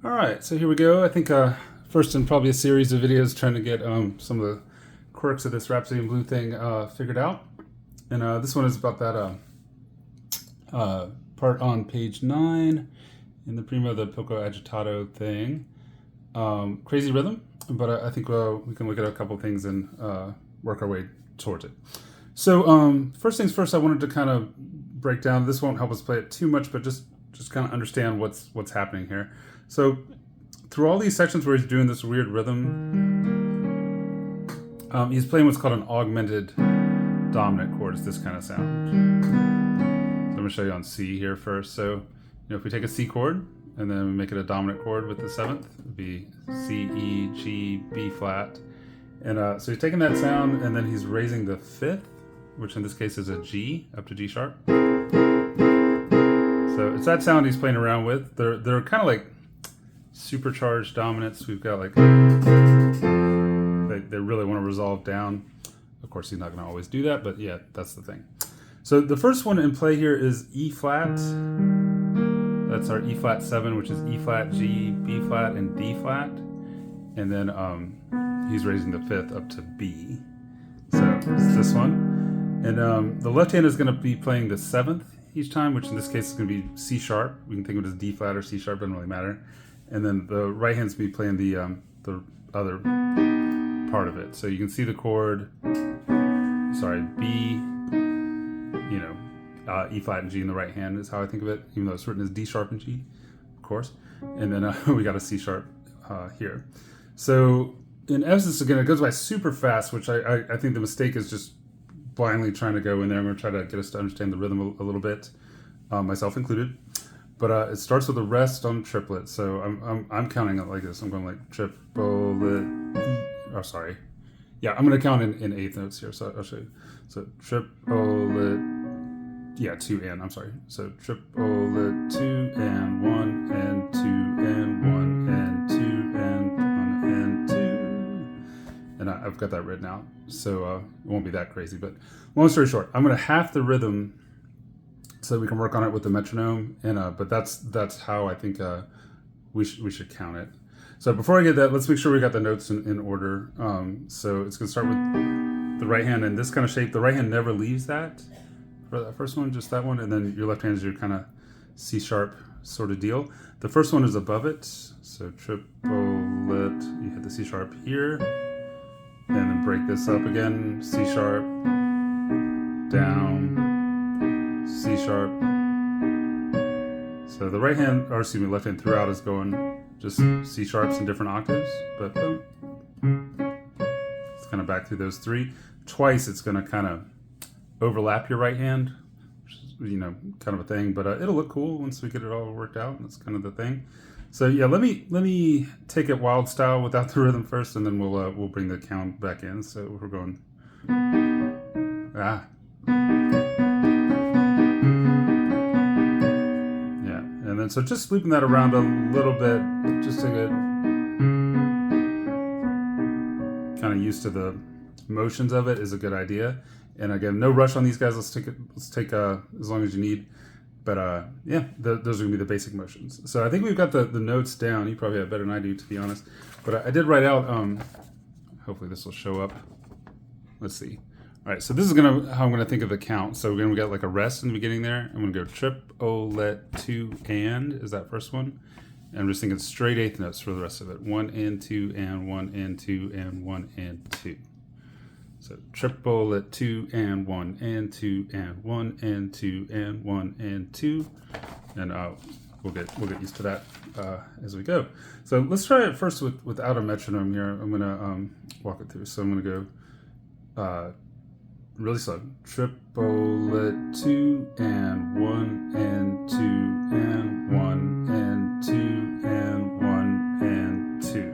All right, so here we go. I think first in probably a series of videos trying to get some of the quirks of this Rhapsody in Blue thing figured out. And this one is about that part on page 9 in the primo, the poco agitato thing. Crazy rhythm, but I think we can look at a couple things and work our way towards it. So first things first, I wanted to kind of break down. This won't help us play it too much, but just kind of understand what's happening here. So through all these sections where he's doing this weird rhythm, he's playing what's called an augmented dominant chord. It's this kind of sound. So I'm going to show you on C here first. So if we take a C chord and then we make it a dominant chord with the 7th, it'd be C, E, G, B flat. And so he's taking that sound and then he's raising the 5th, which in this case is a G, up to G sharp. So it's that sound he's playing around with. They're kind of like supercharged dominants. We've got like, they really want to resolve down. Of course, he's not going to always do that, but yeah, that's the thing. So the first one in play here is E flat. That's our E flat 7, which is E flat, G, B flat, and D flat. And then he's raising the 5th up to B. So it's this one. And the left hand is going to be playing the 7th each time, which in this case is going to be C sharp. We can think of it as D flat or C sharp, doesn't really matter. And then the right hand's going to be playing the other part of it. So you can see the chord, B, E flat and G in the right hand is how I think of it, even though it's written as D sharp and G, of course. And then we got a C sharp here. So in essence, again, it goes by super fast, which I think the mistake is just blindly trying to go in there. I'm going to try to get us to understand the rhythm a little bit, myself included. But it starts with a rest on triplet. So I'm counting it like this. I'm going like triplet. Oh, sorry. Yeah, I'm going to count in eighth notes here. So I'll show you. So triplet. Yeah, 2 and. I'm sorry. So triplet 2 and 1 and 2 and 1 and 2 and 1 and 2. And I've got that written out. So it won't be that crazy. But long story short, I'm going to half the rhythm so we can work on it with the metronome. And but that's how I think we should count it. So before I get that, let's make sure we got the notes in order. So it's going to start with the right hand in this kind of shape. The right hand never leaves that for that first one, just that one. And then your left hand is your kind of C sharp sort of deal. The first one is above it. So triplet, you hit the C sharp here. And then break this up again. C sharp, down, C sharp. So the right hand, or excuse me, left hand throughout is going just C sharps in different octaves, but boom. It's kind of back through those 3. Twice it's going to kind of overlap your right hand, which is, kind of a thing, but it'll look cool once we get it all worked out. That's kind of the thing. So yeah, let me take it wild style without the rhythm first, and then we'll bring the count back in. So we're going and then so just looping that around a little bit, just to get kind of used to the motions of it is a good idea. And again, no rush on these guys. Let's take as long as you need. But yeah, those are gonna be the basic motions. So I think we've got the notes down. You probably have better than I do, to be honest. But I did write out. Hopefully this will show up. Let's see. All right, so this is how I'm gonna think of the count. So we got like a rest in the beginning there. I'm gonna go triplet 2 and is that first one. And I'm just thinking straight eighth notes for the rest of it. 1 and 2 and 1 and 2 and 1 and 2. So triplet 2 and 1 and 2 and 1 and 2 and 1 and 2. And we'll get used to that as we go. So let's try it first without a metronome here. I'm gonna walk it through. So I'm gonna go really slow. Triplet 2 and 1 and 2 and 1 and 2 and 1 and 2.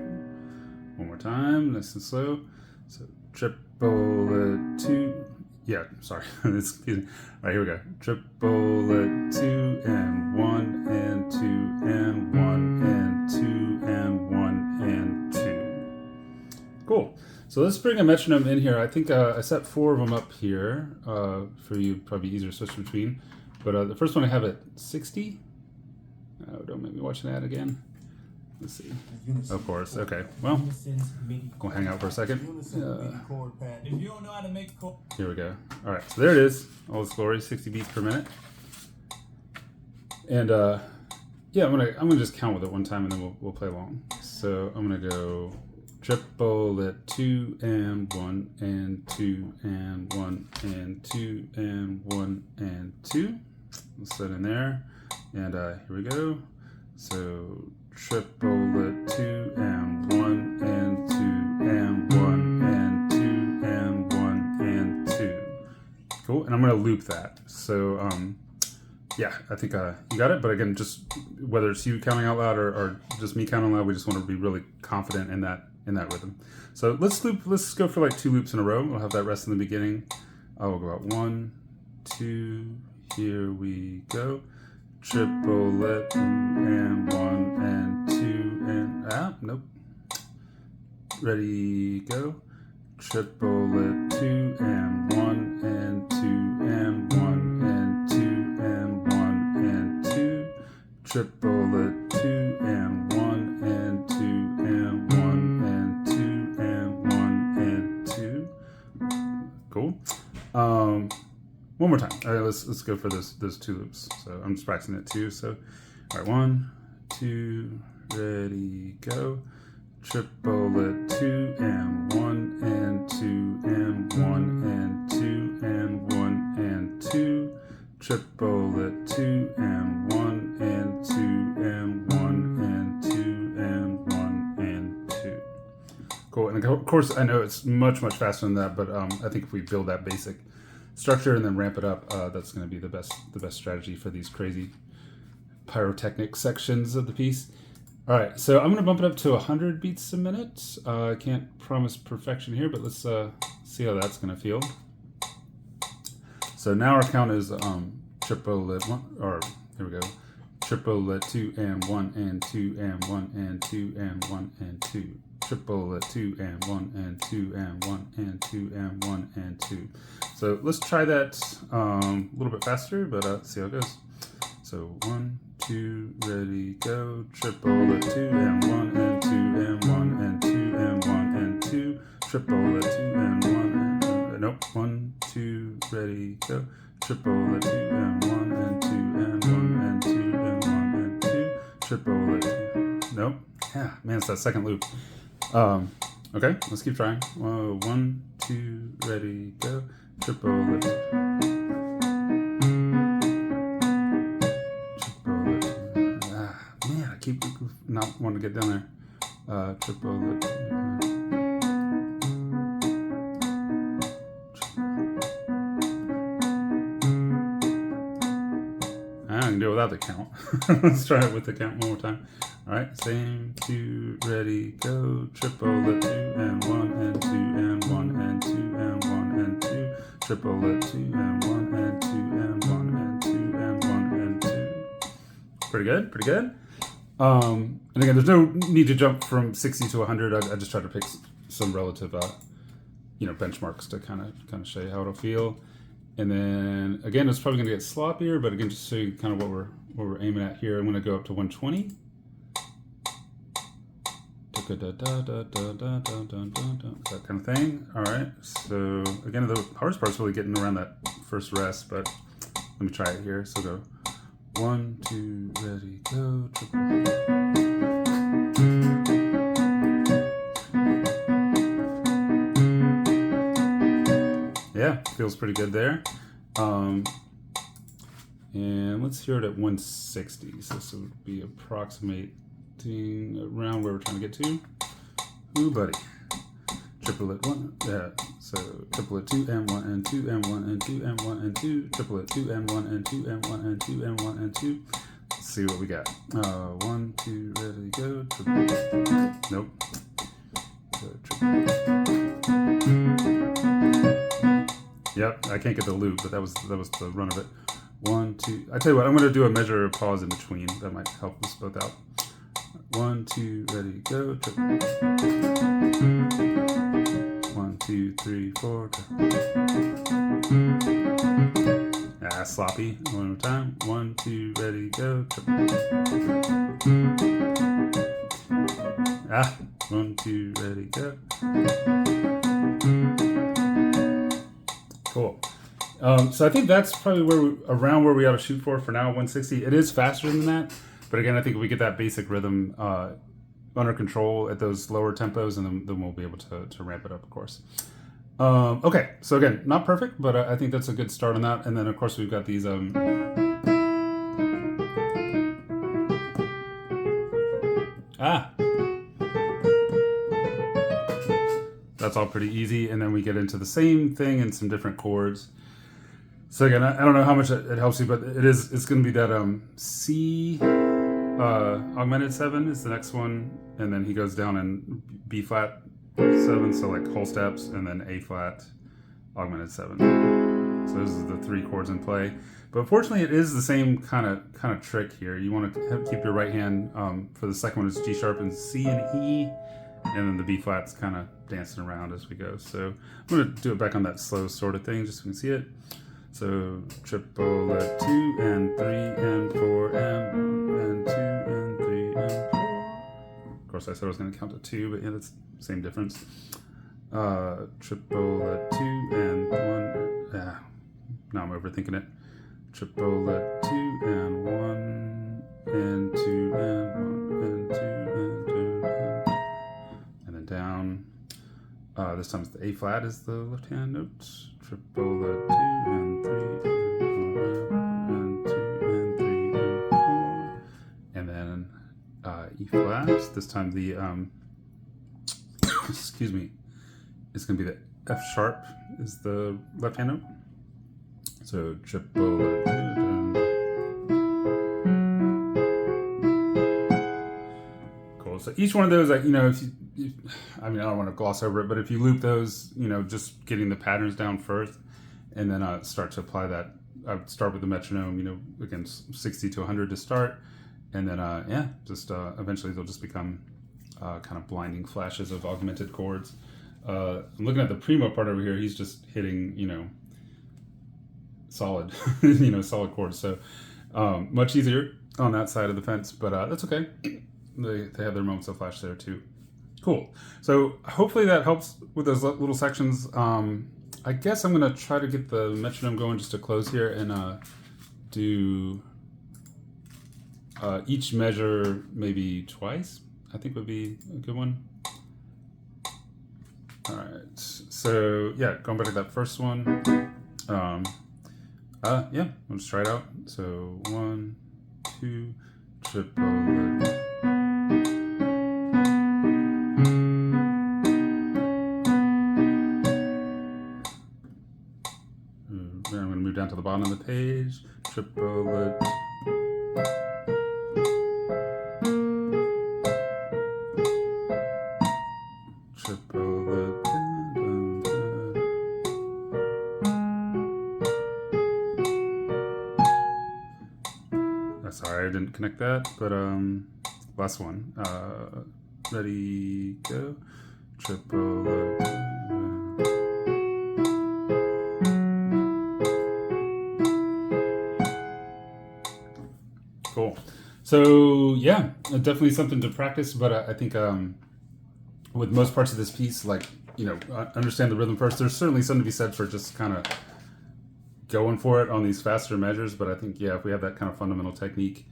One more time, nice and slow. So triplet 2. Yeah, sorry. Excuse me. All right, here we go. Triplet 2 and 1 and 2 and 1 and 2 and 1 and 2. Cool. So let's bring a metronome in here. I think I set 4 of them up here for you, probably easier to switch between. But the first one I have at 60. Oh, don't make me watch that again. Let's see. Of course. Okay. Well, we'll hang out for a second. If you don't know how to make chord, Here we go. All right. So there it is. All its glory, 60 beats per minute. And yeah, I'm gonna just count with it one time and then we'll play along. So I'm gonna go triplet 2 and 1 and 2 and 1 and 2 and 1 and 2. Let's set in there. And here we go. So triplet 2 and 1 and 2 and 1 and 2 and 1 and 2. Cool. And I'm gonna loop that. So yeah, I think you got it. But again, just whether it's you counting out loud or just me counting out loud, we just want to be really confident in that rhythm. So let's go for like 2 loops in a row. We'll have that rest in the beginning. We'll go out 1, 2. Here we go. Triplet and 1 and 2 and nope. Ready, go. Triplet 2 and 1 and 2 and 1 and 2 and 1 and 2. Triplet 2 and 1 and 2 and 1 and 2 and 1 and 2. Cool. One more time. All right, let's go for those 2 loops. So I'm just practicing it too. So all right, 1, 2, ready, go. Triplet 2 and 1 and 2 and 1 and 2 and 1 and 2. Triplet 2 and 1 and 2 and 1 and 2 and 1 and 2. Cool. And of course, I know it's much faster than that, but I think if we build that basic structure and then ramp it up, that's going to be the best strategy for these crazy pyrotechnic sections of the piece. All right, so I'm going to bump it up to 100 beats a minute. I can't promise perfection here, but let's see how that's going to feel. So now our count is triplet 1, or here we go. Triplet 2 and 1 and 2 and 1 and 2 and 1 and 2. Triplet 2 and 1 and 2 and 1 and 2 and 1 and 2. So let's try that a little bit faster, but see how it goes. So 1, 2, ready, go. Triplet 2 and 1 and 2 and 1 and 2 and 1 and 2. Triplet 2 and 1 and nope. 1, 2, ready, go. Triplet 2 and 1 and 2 and 1 and 2 and 1 and 2. Triplet 2. Nope. Yeah, man, it's that second loop. Okay, let's keep trying. 1, 2, ready, go. Triplet. Man, I keep not wanting to get down there. Triplet. I can do it without the count. Let's try it with the count one more time. All right, same 2, ready, go. Triplet 2 and 1 and 2 and 1 and 2 and 1 and 2. Triplet 2 and 1 and 2 and 1 and 2 and 1 and 2. Pretty good. And again, there's no need to jump from 60 to 100. I just try to pick some relative, benchmarks to kind of show you how it'll feel. And then again, it's probably going to get sloppier, but again, just to show you kind of what we're aiming at here, I'm going to go up to 120. That kind of thing. All right. So again, the hardest part's really getting around that first rest, but let me try it here. So go 1, 2, ready, go. Yeah, feels pretty good there. And let's hear it at 160. So this would be approximating around where we're trying to get to. Ooh, buddy. Triplet 1. Yeah. So triplet 2 and 1 and 2 and 1 and 2 and 1 and 2. Triplet 2 and 1 and 2 and 1 and 2 and 1 and 2. Let's see what we got. 1, 2, ready, go. Triplet. Nope. So triplet. Yep, I can't get the loop, but that was the run of it. 1, 2. I tell you what, I'm going to do a measure of pause in between. That might help us both out. 1, 2, ready, go. 1, 2, 3, 4. Sloppy. One more time. 1, 2, ready, go. 1, 2, ready, go. Cool. So I think that's probably around where we ought to shoot for now, 160. It is faster than that, but again, I think if we get that basic rhythm under control at those lower tempos, and then we'll be able to ramp it up, of course. Okay, so again, not perfect, but I think that's a good start on that. And then, of course, we've got these... That's all pretty easy, and then we get into the same thing in some different chords. So again, I don't know how much it helps you, but it's going to be that C augmented 7 is the next one, and then he goes down in B flat 7, so like whole steps, and then A flat augmented 7. So those are the 3 chords in play. But fortunately, it is the same kind of trick here. You want to keep your right hand for the second one is G sharp and C and E, and then the B flat's kind of dancing around as we go. So I'm going to do it back on that slow sort of thing, just so you can see it. So triplet 2 and 3 and 4 and 1 and 2 and 3 and 4. Of course, I said I was going to count to 2, but yeah, that's the same difference. Triplet 2 and 1. Now I'm overthinking it. Triplet 2 and 1 and 2 and 1 and 2 and 2 and then down. This time it's the A flat is the left hand note. Triplet 2 and 3 and 4 and 2 and 3 and 4. And then E flat. This time the excuse me, it's going to be the F sharp is the left hand note. So triplet 2. Cool. So each one of those, if you, I mean, I don't want to gloss over it, but if you loop those, just getting the patterns down first, and then start to apply that. I would start with the metronome, again, 60 to 100 to start, and then just eventually they'll just become kind of blinding flashes of augmented chords. I'm looking at the primo part over here. He's just hitting, solid, solid chords. So much easier on that side of the fence, but that's okay. They have their moments of flash there too. Cool. So hopefully that helps with those little sections. I guess I'm going to try to get the metronome going just to close here and do each measure maybe twice, I think would be a good one. All right. So yeah, going back to that first one. Yeah, let's try it out. So 1, 2, triplet. Then I'm going to move down to the bottom of the page. Triplet. Triplet. Sorry, I didn't connect that, but last one. Ready, go. Triplet. Cool. So yeah, definitely something to practice, but I think with most parts of this piece, understand the rhythm first. There's certainly something to be said for just kind of going for it on these faster measures, but I think, if we have that kind of fundamental technique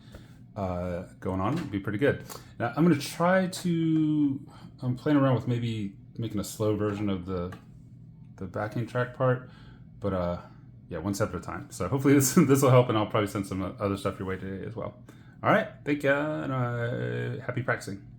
going on, it'd be pretty good. Now, I'm going to try to, I'm playing around with maybe making a slow version of the backing track part, but one step at a time. So hopefully this will help, and I'll probably send some other stuff your way today as well. All right, thank you, and happy practicing.